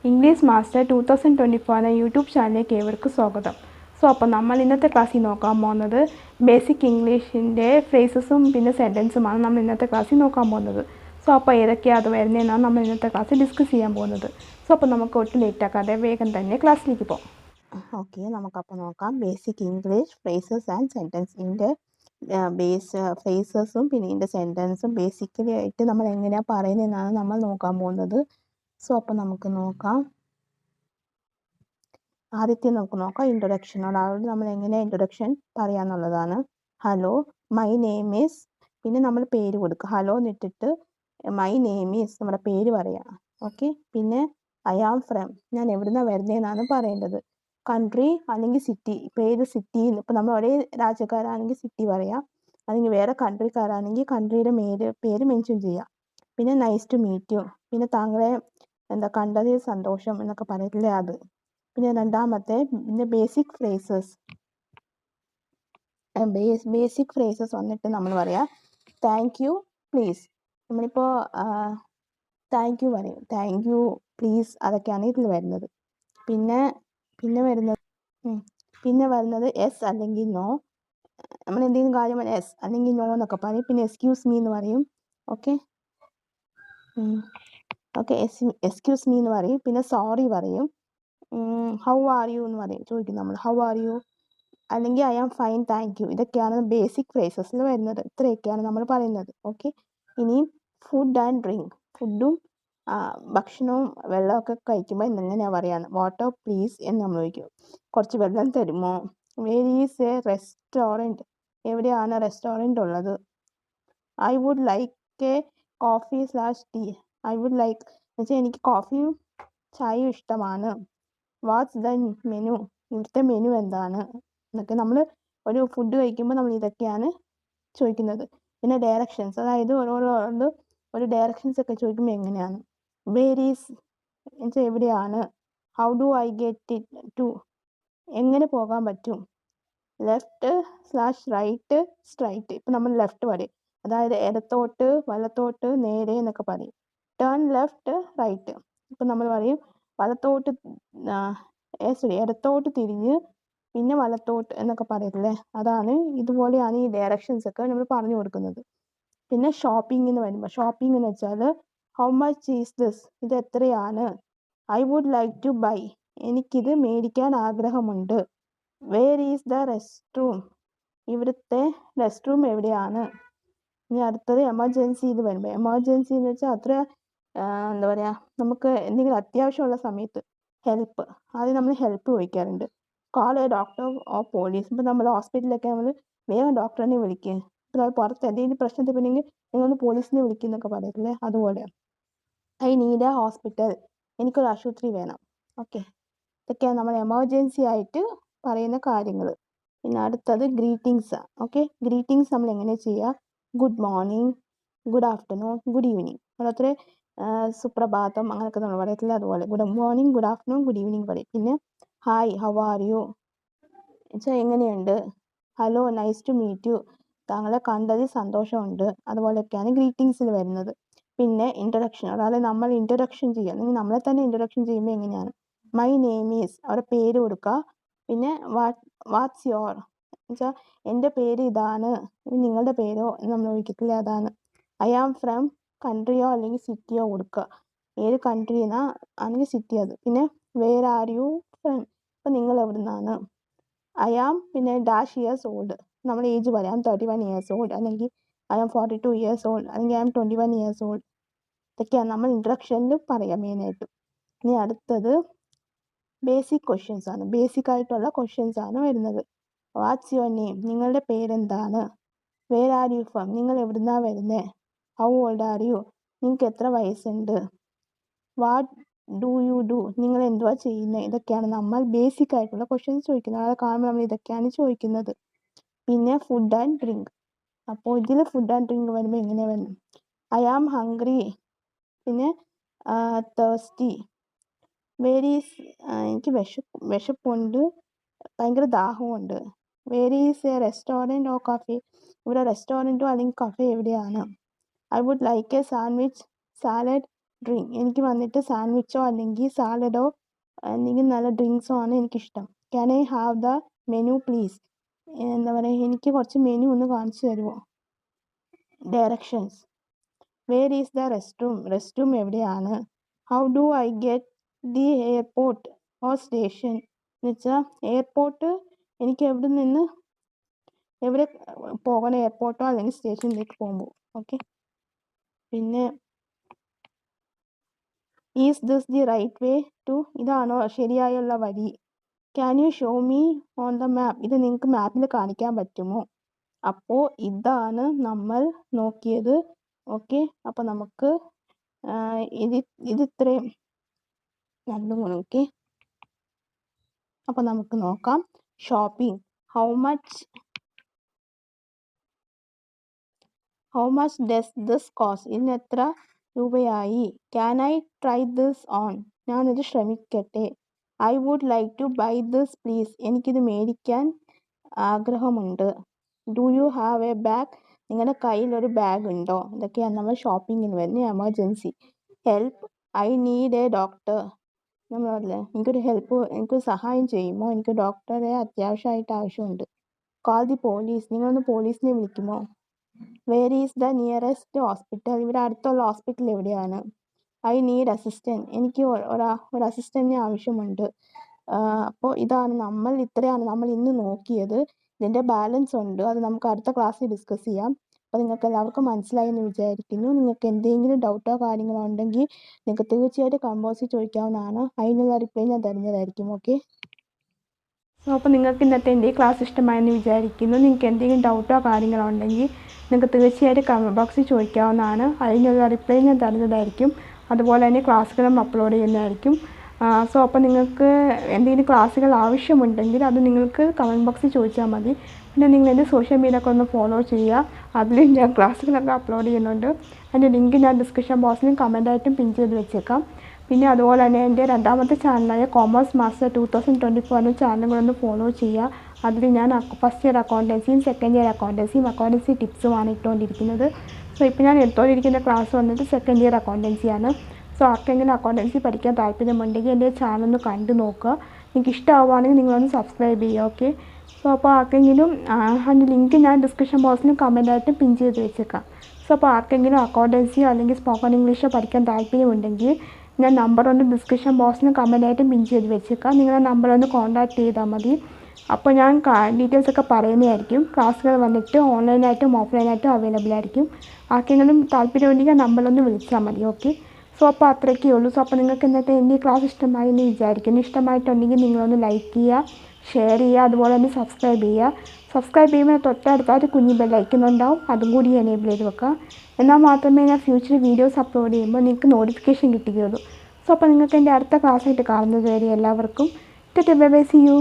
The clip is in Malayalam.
ഇംഗ്ലീഷ് മാസ്റ്റർ 2024 എന്ന യൂട്യൂബ് ചാനലിലേക്ക് ഏവർക്കും സ്വാഗതം. അപ്പോൾ നമ്മൾ ഇന്നത്തെ ക്ലാസ്സിൽ നോക്കാൻ പോകുന്നത് ബേസിക് ഇംഗ്ലീഷിൻ്റെ ഫ്രേസസും പിന്നെ സെൻറ്റൻസുമാണ് നമ്മൾ ഇന്നത്തെ ക്ലാസ്സിൽ നോക്കാൻ പോകുന്നത്. അപ്പോൾ ഏതൊക്കെയാണ് അത് വരുന്നതെന്നാണ് നമ്മൾ ഇന്നത്തെ ക്ലാസ്സിൽ ഡിസ്കസ് ചെയ്യാൻ പോകുന്നത്. അപ്പോൾ നമുക്ക് ഒട്ടും ലേറ്റ് ആക്കാതെ വേഗം തന്നെ ക്ലാസ്സിലേക്ക് പോകാം. ഓക്കെ, നമുക്കപ്പോൾ നോക്കാം ബേസിക് ഇംഗ്ലീഷ് ഫ്രേസസ് ആൻഡ് സെൻറ്റൻസിൻ്റെ ഫ്രേസസും പിന്നെ ഇതിൻ്റെ സെൻറ്റൻസും ബേസിക്കലി ആയിട്ട് നമ്മൾ എങ്ങനെയാണ് പറയുന്നതെന്നാണ് നമ്മൾ നോക്കാൻ പോകുന്നത്. അപ്പോൾ നമുക്ക് നോക്കാം. ആദ്യത്തെ നമുക്ക് നോക്കാം ഇൻട്രൊഡക്ഷൻ. ഒരാളോട് നമ്മൾ എങ്ങനെ ഇൻട്രൊഡക്ഷൻ പറയാന്നുള്ളതാണ്. ഹലോ, മൈ നെയിം ഈസ്, പിന്നെ നമ്മൾ പേര് കൊടുക്കുക. ഹലോ എന്നിട്ടിട്ട് മൈ നെയിം ഈസ് നമ്മുടെ പേര് പറയാം. ഓക്കെ, പിന്നെ ഐ ആം ഫ്രം, ഞാൻ എവിടുന്നാണ് വരുന്നതെന്നാണ് പറയേണ്ടത്. കൺട്രി അല്ലെങ്കിൽ സിറ്റി, ഇപ്പോൾ ഏത് സിറ്റിയിൽ, ഇപ്പോൾ നമ്മൾ ഒരേ രാജ്യക്കാരാണെങ്കിൽ സിറ്റി പറയാം, അല്ലെങ്കിൽ വേറെ കൺട്രിക്കാരാണെങ്കിൽ കൺട്രിയുടെ പേര് മെൻഷൻ ചെയ്യാം. പിന്നെ നൈസ് ടു മീറ്റ് യു, പിന്നെ താങ്കളെ കണ്ടതിൽ സന്തോഷം എന്നൊക്കെ പറയത്തില്ലേ അത്. പിന്നെ രണ്ടാമത്തെ പിന്നെ ബേസിക് ഫ്രേസസ്. ബേസിക് ഫ്രേസസ് വന്നിട്ട് നമ്മൾ പറയാം താങ്ക് യു പ്ലീസ്. നമ്മളിപ്പോൾ താങ്ക് യു പറയും, താങ്ക് യു പ്ലീസ്, അതൊക്കെയാണ് ഇതിൽ വരുന്നത്. പിന്നെ വരുന്നത് എസ് അല്ലെങ്കിൽ നോ. നമ്മൾ എന്തെങ്കിലും കാര്യം എസ് അല്ലെങ്കിൽ നോ എന്നൊക്കെ പറയും. പിന്നെ എക്സ്ക്യൂസ് മീ എന്ന് പറയും. ഓക്കെ, എക്സ്ക്യൂസ് മീ എന്ന് പറയും. പിന്നെ സോറി പറയും. ഹൗ ആർ യു എന്ന് പറയും, ചോദിക്കും നമ്മൾ ഹൗ ആർ യു, അല്ലെങ്കിൽ I am fine thank you. ഇതൊക്കെയാണ് ബേസിക് ഫ്രേസസിൽ വരുന്നത്. ഇത്രയൊക്കെയാണ് നമ്മൾ പറയുന്നത്. ഓക്കെ, ഇനി ഫുഡ് ആൻഡ് ഡ്രിങ്ക്. ഫുഡും ഭക്ഷണവും വെള്ളമൊക്കെ കഴിക്കുമ്പോൾ എങ്ങനെയാണ് പറയാന്ന്. വാട്ടർ പ്ലീസ് എന്ന് നമ്മൾ ചോദിക്കും. കുറച്ച് വെള്ളം തരുമോ. വേർ ഈസ് എ റെസ്റ്റോറൻറ്റ്, എവിടെയാണ് റെസ്റ്റോറൻറ്റ് ഉള്ളത്. I would like a coffee / tea. I would like എന്ന് വെച്ചാൽ എനിക്ക് കോഫിയും ചായയും ഇഷ്ടമാണ്. വാട്ട്സ് ദ മെനു, ഇവിടുത്തെ മെനു എന്താണ് എന്നൊക്കെ. നമ്മൾ ഒരു ഫുഡ് കഴിക്കുമ്പോൾ നമ്മൾ ഇതൊക്കെയാണ് ചോദിക്കുന്നത്. പിന്നെ ഡയറക്ഷൻസ്, അതായത് ഓരോരോ ഒരു ഡയറക്ഷൻസ് ഒക്കെ ചോദിക്കുമ്പോൾ എങ്ങനെയാണ്. വേർ ഈസ് എന്നുവെച്ചാൽ എവിടെയാണ്. How do I get it to, എങ്ങനെ പോകാൻ പറ്റും. ലെഫ്റ്റ് / റൈറ്റ് സ്ട്രൈറ്റ്, ഇപ്പം നമ്മൾ ലെഫ്റ്റ് പറയും, അതായത് ഇടത്തോട്ട് വലത്തോട്ട് നേരെ എന്നൊക്കെ പറയും. ടേൺ ലെഫ്റ്റ് റൈറ്റ്, ഇപ്പം നമ്മൾ പറയും വലത്തോട്ട് ഇടത്തോട്ട് തിരിഞ്ഞ് പിന്നെ വലത്തോട്ട് എന്നൊക്കെ പറയത്തില്ലേ, അതാണ്. ഇതുപോലെയാണ് ഈ ഡയറക്ഷൻസ് ഒക്കെ നമ്മൾ പറഞ്ഞു കൊടുക്കുന്നത്. പിന്നെ ഷോപ്പിംഗ് എന്ന് വരുമ്പോൾ, ഷോപ്പിംഗ് എന്ന് വെച്ചാൽ ഹൗ മച്ച് ഈസ് ദിസ്, ഇത് എത്രയാണ്. I would like to buy, എനിക്കിത് മേടിക്കാൻ ആഗ്രഹമുണ്ട്. Where is the rest room, ഇവിടുത്തെ റെസ്റ്റ് റൂം എവിടെയാണ്. ഇനി അടുത്തത് എമർജൻസി എന്ന് വരുമ്പോൾ, എമർജൻസി എന്ന് വെച്ചാൽ അത്ര എന്താ പറയുക, നമുക്ക് എന്തെങ്കിലും അത്യാവശ്യമുള്ള സമയത്ത് ഹെൽപ്പ്, ആദ്യം നമ്മൾ ഹെൽപ്പ് ചോദിക്കാറുണ്ട്. Call A doctor or police, ഇപ്പം നമ്മൾ ഹോസ്പിറ്റലിലൊക്കെ നമ്മൾ വേഗം ഡോക്ടറിനെ വിളിക്കുക. ഇപ്പം നമ്മൾ പുറത്ത് എന്തെങ്കിലും പ്രശ്നത്തിൽ പിന്നെങ്കിൽ നിങ്ങളൊന്ന് പോലീസിനെ വിളിക്കുന്നൊക്കെ പറയത്തില്ലേ, അതുപോലെ. ഐ നീഡ് എ ഹോസ്പിറ്റൽ, എനിക്കൊരു ആശുപത്രി വേണം. ഓക്കെ, ഇതൊക്കെയാണ് നമ്മൾ എമർജൻസി ആയിട്ട് പറയുന്ന കാര്യങ്ങൾ. പിന്നെ അടുത്തത് ഗ്രീറ്റിങ്സ്. ഓക്കെ, ഗ്രീറ്റിങ്സ് നമ്മൾ എങ്ങനെ ചെയ്യുക. Good morning, good afternoon, good evening. ഓരോരുത്തർ സുപ്രഭാതം അങ്ങനെയൊക്കെ നമ്മൾ പറയത്തില്ല, അതുപോലെ good morning, good afternoon, good evening പറയും. പിന്നെ ഹായ്, ഹൗ ആർ യു വെച്ചാൽ എങ്ങനെയുണ്ട്. Hello, nice to meet you, താങ്കളെ കണ്ടതിൽ സന്തോഷമുണ്ട്. അതുപോലെയൊക്കെയാണ് ഗ്രീറ്റിങ്സിൽ വരുന്നത്. പിന്നെ ഇൻട്രൊഡക്ഷൻ, അതായത് നമ്മൾ ഇൻട്രൊഡക്ഷൻ ചെയ്യുക, അല്ലെങ്കിൽ നമ്മളെ തന്നെ ഇൻട്രൊഡക്ഷൻ ചെയ്യുമ്പോൾ എങ്ങനെയാണ്. മൈ നെയിം ഈസ്, അവരുടെ പേര് കൊടുക്കുക. പിന്നെ വാട്ട്സ് യുവർ എന്നുവെച്ചാൽ എൻ്റെ പേര് ഇതാണ്, നിങ്ങളുടെ പേരോ എന്ന് നമ്മൾ ചോദിക്കത്തില്ല, അതാണ്. ഐ ആം ഫ്രം കൺട്രിയോ അല്ലെങ്കിൽ സിറ്റിയോ കൊടുക്കുക, ഏത് കൺട്രിന്നാ ആണെങ്കിൽ സിറ്റി അത്. പിന്നെ വേർ ആർ യു ഫ്രം, ഇപ്പം നിങ്ങൾ എവിടെ നിന്നാണ്. ഐ ആം പിന്നെ ഡാഷ് ഇയേഴ്സ് ഓൾഡ്, നമ്മുടെ ഏജ് പറയാം, 31 ഇയേഴ്സ് ഓൾഡ്, അല്ലെങ്കിൽ ഐ ആം 42 ഇയേഴ്സ് ഓൾഡ്, അല്ലെങ്കിൽ ഐ ആം 21 ഇയേഴ്സ് ഓൾഡ്. ഇതൊക്കെയാണ് നമ്മൾ ഇൻട്രൊഡക്ഷനിൽ പറയാം മെയിനായിട്ട്. ഇനി അടുത്തത് ബേസിക് ക്വസ്റ്റ്യൻസ് ആണ്, ബേസിക് ആയിട്ടുള്ള ക്വസ്റ്റ്യൻസ് ആണ് വരുന്നത്. വാട്ട്സ് യുവർ നെയിം, നിങ്ങളുടെ പേരെന്താണ്. വേർ ആർ യു ഫ്രം, നിങ്ങൾ എവിടുന്നാണ് വരുന്നത്. ഹൗ ഓൾഡ് ആർ യു, നിങ്ങൾക്ക് എത്ര വയസ്സുണ്ട്. വാട്ട് ഡു യു ഡു, നിങ്ങൾ എന്തുവാ ചെയ്യുന്നത്. ഇതൊക്കെയാണ് നമ്മൾ ബേസിക് ആയിട്ടുള്ള ക്വസ്റ്റ്യൻസ് ചോദിക്കുന്നത്. അത് കാണുമ്പോൾ നമ്മൾ ഇതൊക്കെയാണ് ചോദിക്കുന്നത്. പിന്നെ ഫുഡ് ആൻഡ് ഡ്രിങ്ക്. അപ്പോൾ ഇതിൽ ഫുഡ് ആൻഡ് ഡ്രിങ്ക് വരുമ്പോൾ എങ്ങനെയാണ് വരുന്നത്. ഐ ആം ഹംഗ്രി, പിന്നെ തേഴ്സ്റ്റി, എനിക്ക് വിശപ്പുണ്ട്, ഭയങ്കര ദാഹമുണ്ട്. Where is a restaurant or cafe, ഇവിടെ റെസ്റ്റോറൻറ്റോ അല്ലെങ്കിൽ കഫേ എവിടെയാണ്. I would like a sandwich salad drink. എനിക്ക് വന്നിട്ട് സാൻഡ്വിച്ചോ അല്ലെങ്കിൽ സാലഡോ അല്ലെങ്കിൽ നല്ല ഡ്രിങ്ക്സോ ആണ് എനിക്കിഷ്ടം. Can I have the menu please? എന്താ പറയുക, എനിക്ക് കുറച്ച് മെനു ഒന്ന് കാണിച്ചു തരുമോ? Directions. Where is the rest room എവിടെയാണ്? How do I get the airport or station? എന്ന് വെച്ചാൽ എയർപോർട്ട് എനിക്ക് എവിടെ പോകണം, എയർപോർട്ടോ അല്ലെങ്കിൽ സ്റ്റേഷനിലേക്ക് പോകുമ്പോൾ. ഓക്കെ. പിന്നെ is this the right way to? ഇതാണോ ശരിയായുള്ള വഴി? Can you show me on the map? ഇത് നിങ്ങൾക്ക് മാപ്പിൽ കാണിക്കാൻ പറ്റുമോ? അപ്പോൾ ഇതാണ് നമ്മൾ നോക്കിയത്. ഓക്കെ. അപ്പോൾ നമുക്ക് ഇത് ഇത്രയും നല്ലോണം. ഓക്കെ. അപ്പോൾ നമുക്ക് നോക്കാം. Shopping. How much does this cost? ഇതിന് എത്ര രൂപയായി? Can I try this on? ഞാനത് ശ്രമിക്കട്ടെ. I would like to buy this please? എനിക്കിത് മേടിക്കാൻ ആഗ്രഹമുണ്ട്. Do you have a bag? നിങ്ങളുടെ കയ്യിൽ ഒരു ബാഗ് ഉണ്ടോ? ഇതൊക്കെയാണ് നമ്മൾ ഷോപ്പിങ്ങിന് വരുന്ന. Emergency. Help, I need a doctor. നമ്മളല്ലേ, എനിക്കൊരു സഹായം ചെയ്യുമോ? എനിക്ക് ഡോക്ടറെ അത്യാവശ്യമായിട്ട് ആവശ്യമുണ്ട്. Call the police. നിങ്ങളൊന്ന് പോലീസിനെ വിളിക്കുമോ? Where is the nearest hospital? ഇവിടെ അടുത്തുള്ള ഹോസ്പിറ്റൽ എവിടെയാണ്? I need assistant. എനിക്ക് ഒരു അസിസ്റ്റൻറ്റിനെ ആവശ്യമുണ്ട്. അപ്പോൾ ഇത്രയാണ് നമ്മൾ ഇന്ന് നോക്കിയത്. ഇതിൻ്റെ ബാലൻസ് ഉണ്ട്, അത് നമുക്ക് അടുത്ത ക്ലാസ്സിൽ ഡിസ്കസ് ചെയ്യാം. അപ്പോൾ നിങ്ങൾക്ക് എല്ലാവർക്കും മനസ്സിലായി എന്ന് വിചാരിക്കുന്നു. നിങ്ങൾക്ക് എന്തെങ്കിലും ഡൗട്ടോ കാര്യങ്ങളോ ഉണ്ടെങ്കിൽ നിങ്ങൾക്ക് തീർച്ചയായിട്ടും കമ്പോസിൽ ചോദിക്കാവുന്നതാണ്. അതിനുള്ള റിപ്ലൈ ഞാൻ തരുന്നതായിരിക്കും. ഓക്കെ. സോ അപ്പോൾ നിങ്ങൾക്ക് ഇന്നത്തെ എൻ്റെ ഈ ക്ലാസ് ഇഷ്ടമായെന്ന് വിചാരിക്കുന്നു. നിങ്ങൾക്ക് എന്തെങ്കിലും ഡൗട്ടോ കാര്യങ്ങളോ ഉണ്ടെങ്കിൽ നിങ്ങൾക്ക് തീർച്ചയായിട്ടും കമൻറ്റ് ബോക്സിൽ ചോദിക്കാവുന്നതാണ്. അതിനുള്ള റിപ്ലൈ ഞാൻ തരുന്നതായിരിക്കും. അതുപോലെ തന്നെ ക്ലാസ്സുകളും അപ്ലോഡ് ചെയ്യുന്നതായിരിക്കും. സോ അപ്പോൾ നിങ്ങൾക്ക് എന്തെങ്കിലും ക്ലാസ്സുകൾ ആവശ്യമുണ്ടെങ്കിൽ അത് നിങ്ങൾക്ക് കമൻറ്റ് ബോക്സിൽ ചോദിച്ചാൽ മതി. പിന്നെ നിങ്ങൾ എൻ്റെ സോഷ്യൽ മീഡിയ ഒക്കെ ഒന്ന് ഫോളോ ചെയ്യുക. അതിൽ ഞാൻ ക്ലാസ്സുകളൊക്കെ അപ്ലോഡ് ചെയ്യുന്നുണ്ട്. അതിൻ്റെ ലിങ്ക് ഞാൻ ഡിസ്ക്രിപ്ഷൻ ബോക്സിലും കമൻറ്റായിട്ടും പിൻ ചെയ്ത് വെച്ചേക്കാം. പിന്നെ അതുപോലെ തന്നെ എൻ്റെ രണ്ടാമത്തെ ചാനലായ കോമേഴ്സ് മാസ്റ്റർ 2024 ചാനലുകളൊന്ന് ഫോളോ ചെയ്യുക. അതിൽ ഞാൻ ഫസ്റ്റ് ഇയർ അക്കൗണ്ടൻസിയും സെക്കൻഡ് ഇയർ അക്കൗണ്ടൻസി ടിപ്സുമാണ് ഇട്ടുകൊണ്ടിരിക്കുന്നത്. സോ ഇപ്പോൾ ഞാൻ എടുത്തുകൊണ്ടിരിക്കുന്ന ക്ലാസ് വന്നിട്ട് സെക്കൻഡ് ഇയർ അക്കൗണ്ടൻസിയാണ്. സോ ആർക്കെങ്കിലും അക്കൗണ്ടൻസി പഠിക്കാൻ താല്പര്യമുണ്ടെങ്കിൽ എൻ്റെ ചാനൽ ഒന്ന് കണ്ടു നോക്കുക. നിങ്ങൾക്ക് ഇഷ്ടമാവുകയാണെങ്കിൽ നിങ്ങളൊന്ന് സബ്സ്ക്രൈബ് ചെയ്യുക. ഓക്കെ. സോ അപ്പോൾ ആർക്കെങ്കിലും അതിൻ്റെ ലിങ്ക് ഞാൻ ഡിസ്ക്രിപ്ഷൻ ബോക്സിലും കമൻറ്റായിട്ടും പിൻ ചെയ്ത് വെച്ചേക്കാം. സോ അപ്പോൾ ആർക്കെങ്കിലും അക്കൗണ്ടൻസിയോ അല്ലെങ്കിൽ സ്പോക്കൺ ഇംഗ്ലീഷോ പഠിക്കാൻ താല്പര്യമുണ്ടെങ്കിൽ ഞാൻ നമ്പറൊന്ന് ഡിസ്ക്രിപ്ഷൻ ബോക്സിലും കമൻറ്റായിട്ടും പിൻ ചെയ്ത് വെച്ചേക്കാം. നിങ്ങളുടെ നമ്പറൊന്ന് കോൺടാക്റ്റ് ചെയ്താൽ മതി. അപ്പോൾ ഞാൻ ഡീറ്റെയിൽസ് ഒക്കെ പറയുന്നതായിരിക്കും. ക്ലാസ്സുകൾ വന്നിട്ട് ഓൺലൈനായിട്ടും ഓഫ്ലൈനായിട്ടും അവൈലബിൾ ആയിരിക്കും. ആർക്കെങ്കിലും താല്പര്യമുണ്ടെങ്കിൽ നമ്പറിലൊന്ന് വിളിച്ചാൽ മതി. ഓക്കെ. സോ അപ്പോൾ അത്രയൊക്കെ ഉള്ളൂ. സോ അപ്പോൾ നിങ്ങൾക്ക് ഇന്നത്തെ എൻ്റെ ഈ ക്ലാസ് ഇഷ്ടമായി എന്ന് വിചാരിക്കുന്നു. ഇഷ്ടമായിട്ടുണ്ടെങ്കിൽ നിങ്ങളൊന്ന് ലൈക്ക് ചെയ്യുക, ഷെയർ ചെയ്യുക, അതുപോലെ തന്നെ സബ്സ്ക്രൈബ് ചെയ്യുക. സബ്സ്ക്രൈബ് ചെയ്യുമ്പോൾ തൊട്ടടുത്തായിട്ട് കുഞ്ഞി ബെല്ലൈക്കൺ ഉണ്ടാവും, അതും കൂടി എനേബിൾ ചെയ്ത് വെക്കുക. എന്നാൽ മാത്രമേ ഞാൻ ഫ്യൂച്ചർ വീഡിയോസ് അപ്ലോഡ് ചെയ്യുമ്പോൾ നിങ്ങൾക്ക് നോട്ടിഫിക്കേഷൻ കിട്ടുകയുള്ളൂ. സോ അപ്പോൾ നിങ്ങൾക്ക് എൻ്റെ അടുത്ത ക്ലാസ്സായിട്ട് കാണുന്നത് വരെ എല്ലാവർക്കും ബൈ ബൈ, സീ യു.